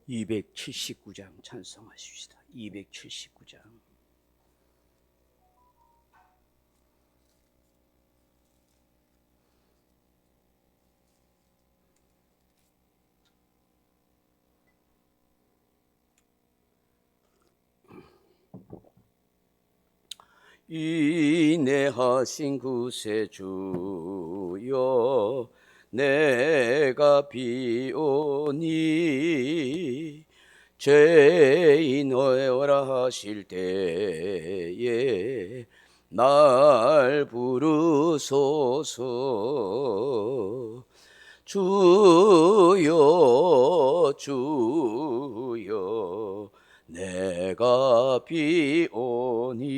279장 찬송하십시다. 279장. 인내하신 구세주여 내가 비오니 죄인 오라 하실 때에 날 부르소서. 주여 주여 내가 비오니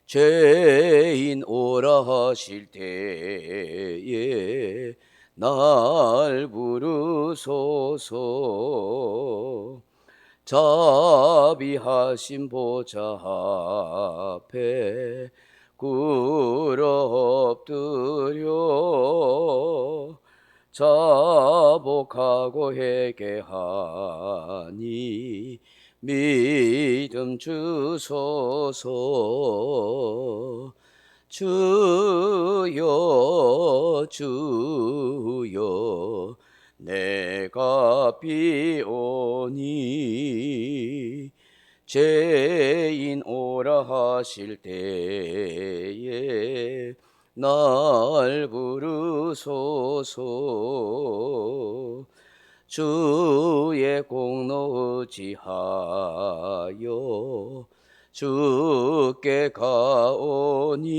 죄인 오라 하실 때에 날 부르소서. 자비하신 보좌 앞에 꿇어 엎드려 자복하고 회개하니 믿음 주소서. 주여 주여 내가 비오니 죄인 오라 하실 때에 날 부르소서. 주의 공로 의지하여 주께 가오니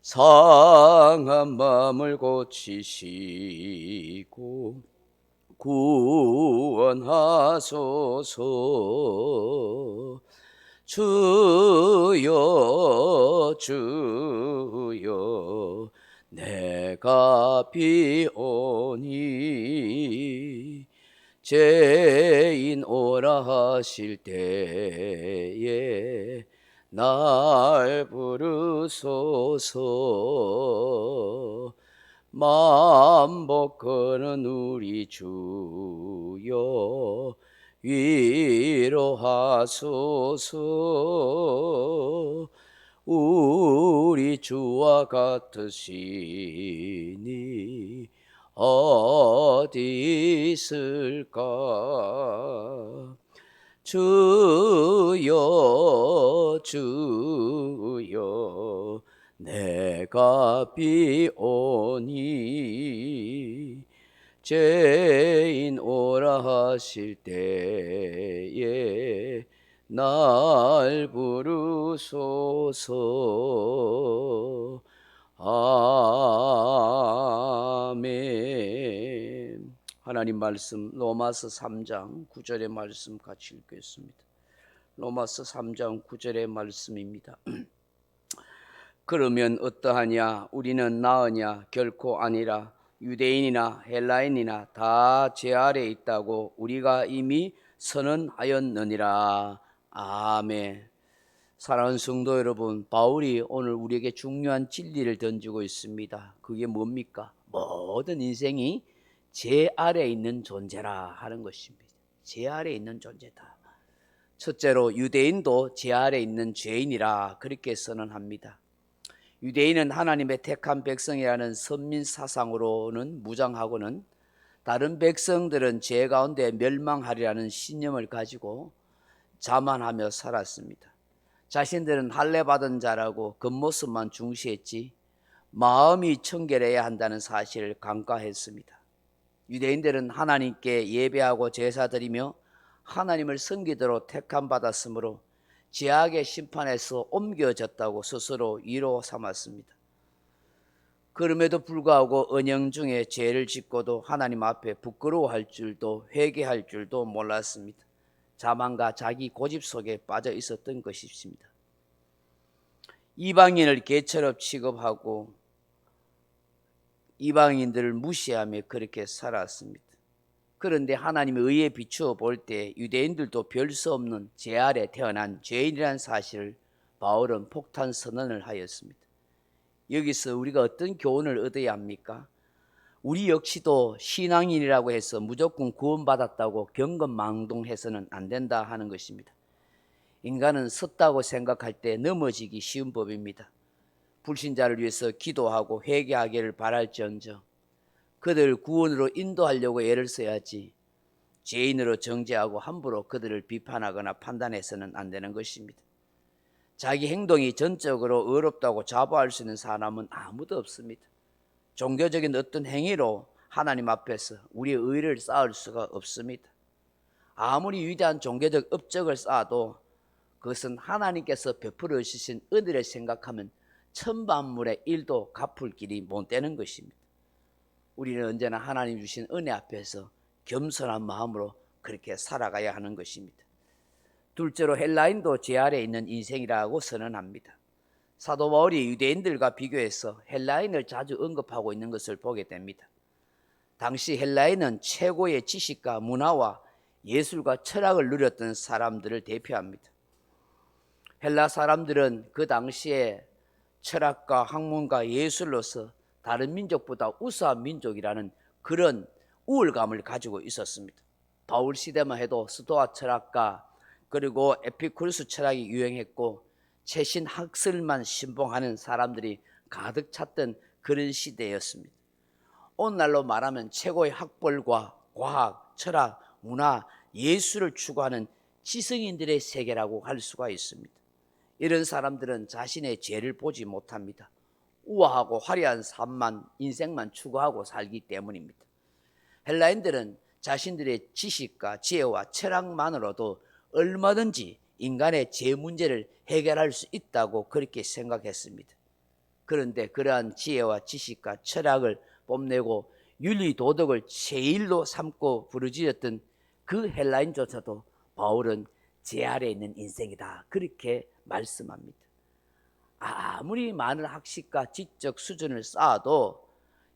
상한 마음을 고치시고 구원하소서. 주여 주여 내가 비오니 죄인 오라 하실 때에 날 부르소서. 만복하는 우리 주여 위로하소서. 우리 주와 같으시니 어디 있을까. 주여 주여 내가 비오니 죄인 오라 하실 때에 날 부르소서. 아멘. 하나님 말씀 로마서 3장 9절의 말씀 같이 읽겠습니다. 로마서 3장 9절의 말씀입니다. 그러면 어떠하냐? 우리는 나으냐? 결코 아니라. 유대인이나 헬라인이나 다 죄 아래 있다고 우리가 이미 선언하였느니라. 아멘. 사랑하는 성도 여러분, 바울이 오늘 우리에게 중요한 진리를 던지고 있습니다. 그게 뭡니까? 모든 인생이 죄 아래 있는 존재라 하는 것입니다. 죄 아래 있는 존재다. 첫째로 유대인도 죄 아래 있는 죄인이라 그렇게 선언합니다. 유대인은 하나님의 택한 백성이라는 선민 사상으로는 무장하고는 다른 백성들은 죄 가운데 멸망하리라는 신념을 가지고 자만하며 살았습니다. 자신들은 할례받은 자라고 겉모습만 중시했지 마음이 청결해야 한다는 사실을 간과했습니다. 유대인들은 하나님께 예배하고 제사드리며 하나님을 섬기도록 택함받았으므로 죄악의 심판에서 옮겨졌다고 스스로 위로 삼았습니다. 그럼에도 불구하고 언영 중에 죄를 짓고도 하나님 앞에 부끄러워할 줄도 회개할 줄도 몰랐습니다. 자만과 자기 고집 속에 빠져 있었던 것입니다. 이방인을 개처럼 취급하고 이방인들을 무시하며 그렇게 살았습니다. 그런데 하나님의 의에 비추어 볼 때 유대인들도 별 수 없는 죄 아래 태어난 죄인이라는 사실을 바울은 폭탄 선언을 하였습니다. 여기서 우리가 어떤 교훈을 얻어야 합니까? 우리 역시도 신앙인이라고 해서 무조건 구원받았다고 경건망동해서는 안 된다 하는 것입니다. 인간은 섰다고 생각할 때 넘어지기 쉬운 법입니다. 불신자를 위해서 기도하고 회개하기를 바랄지언정 그들을 구원으로 인도하려고 애를 써야지 죄인으로 정죄하고 함부로 그들을 비판하거나 판단해서는 안 되는 것입니다. 자기 행동이 전적으로 의롭다고 자부할 수 있는 사람은 아무도 없습니다. 종교적인 어떤 행위로 하나님 앞에서 우리의 의를 쌓을 수가 없습니다. 아무리 위대한 종교적 업적을 쌓아도 그것은 하나님께서 베풀어 주신 은혜를 생각하면 천만물의 일도 갚을 길이 못 되는 것입니다. 우리는 언제나 하나님 주신 은혜 앞에서 겸손한 마음으로 그렇게 살아가야 하는 것입니다. 둘째로 헬라인도 죄 아래 있는 인생이라고 선언합니다. 사도 바울이 유대인들과 비교해서 헬라인을 자주 언급하고 있는 것을 보게 됩니다. 당시 헬라인은 최고의 지식과 문화와 예술과 철학을 누렸던 사람들을 대표합니다. 헬라 사람들은 그 당시에 철학과 학문과 예술로서 다른 민족보다 우수한 민족이라는 그런 우월감을 가지고 있었습니다. 바울 시대만 해도 스토아 철학가 그리고 에피쿠르스 철학이 유행했고 최신 학설만 신봉하는 사람들이 가득 찼던 그런 시대였습니다. 오늘날로 말하면 최고의 학벌과 과학, 철학, 문화, 예술을 추구하는 지성인들의 세계라고 할 수가 있습니다. 이런 사람들은 자신의 죄를 보지 못합니다. 우아하고 화려한 삶만, 인생만 추구하고 살기 때문입니다. 헬라인들은 자신들의 지식과 지혜와 철학만으로도 얼마든지 인간의 죄 문제를 해결할 수 있다고 그렇게 생각했습니다. 그런데 그러한 지혜와 지식과 철학을 뽐내고 윤리 도덕을 제일로 삼고 부르짖었던 그 헬라인조차도 바울은 죄 아래 있는 인생이다 그렇게 말씀합니다. 아무리 많은 학식과 지적 수준을 쌓아도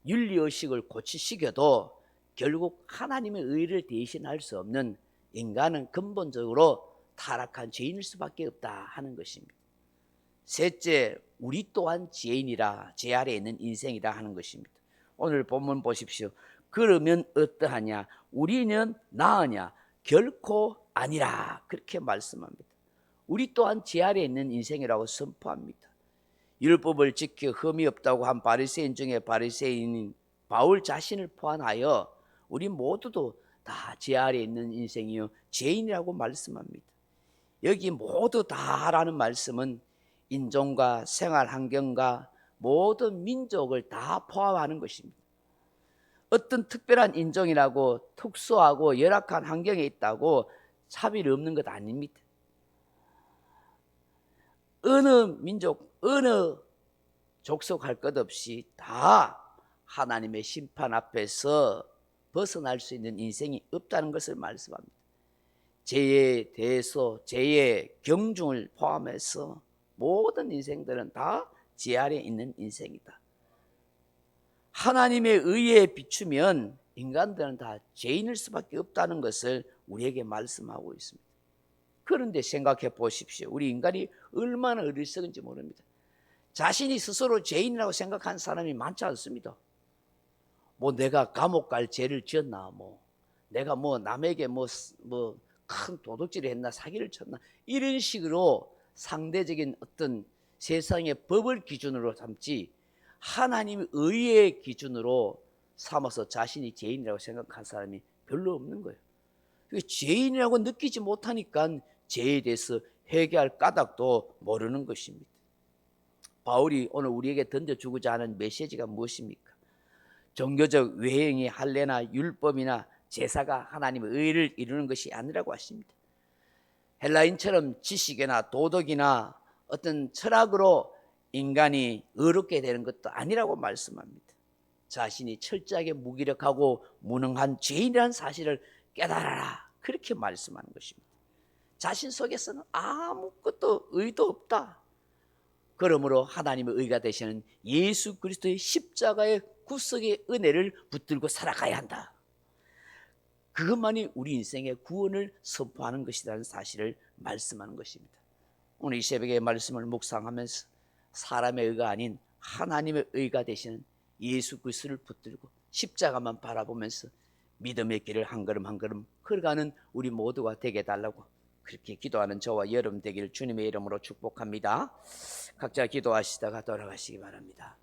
윤리의식을 고치시켜도 결국 하나님의 의를 대신할 수 없는 인간은 근본적으로 타락한 죄인일 수밖에 없다 하는 것입니다. 셋째, 우리 또한 죄인이라 죄 아래 있는 인생이라 하는 것입니다. 오늘 본문 보십시오. 그러면 어떠하냐? 우리는 나으냐? 결코 아니라 그렇게 말씀합니다. 우리 또한 죄 아래 있는 인생이라고 선포합니다. 율법을 지켜 흠이 없다고 한 바리새인 중에 바리새인인 바울 자신을 포함하여 우리 모두도 다 죄 아래 있는 인생이요 죄인이라고 말씀합니다. 여기 모두 다라는 말씀은 인종과 생활 환경과 모든 민족을 다 포함하는 것입니다. 어떤 특별한 인종이라고 특수하고 열악한 환경에 있다고 차별이 없는 것 아닙니다. 어느 민족, 어느 족속할 것 없이 다 하나님의 심판 앞에서 벗어날 수 있는 인생이 없다는 것을 말씀합니다. 죄에 대해서 죄의 경중을 포함해서 모든 인생들은 다 죄 아래 있는 인생이다. 하나님의 의에 비추면 인간들은 다 죄인일 수밖에 없다는 것을 우리에게 말씀하고 있습니다. 그런데 생각해 보십시오. 우리 인간이 얼마나 어리석은지 모릅니다. 자신이 스스로 죄인이라고 생각하는 사람이 많지 않습니다. 내가 감옥 갈 죄를 지었나, 내가 남에게 큰 도둑질을 했나, 사기를 쳤나, 이런 식으로 상대적인 어떤 세상의 법을 기준으로 삼지 하나님의 의의 기준으로 삼아서 자신이 죄인이라고 생각한 사람이 별로 없는 거예요. 죄인이라고 느끼지 못하니까 죄에 대해서 회개할 까닭도 모르는 것입니다. 바울이 오늘 우리에게 던져주고자 하는 메시지가 무엇입니까? 종교적 외형이 할례나 율법이나 제사가 하나님의 의를 이루는 것이 아니라고 하십니다. 헬라인처럼 지식이나 도덕이나 어떤 철학으로 인간이 의롭게 되는 것도 아니라고 말씀합니다. 자신이 철저하게 무기력하고 무능한 죄인이라는 사실을 깨달아라 그렇게 말씀하는 것입니다. 자신 속에서는 아무것도 의도 없다. 그러므로 하나님의 의가 되시는 예수 그리스도의 십자가의 구속의 은혜를 붙들고 살아가야 한다. 그것만이 우리 인생의 구원을 선포하는 것이라는 사실을 말씀하는 것입니다. 오늘 이 새벽의 말씀을 묵상하면서 사람의 의가 아닌 하나님의 의가 되시는 예수 그리스도를 붙들고 십자가만 바라보면서 믿음의 길을 한 걸음 한 걸음 걸어가는 우리 모두가 되게 해달라고 그렇게 기도하는 저와 여러분 되기를 주님의 이름으로 축복합니다. 각자 기도하시다가 돌아가시기 바랍니다.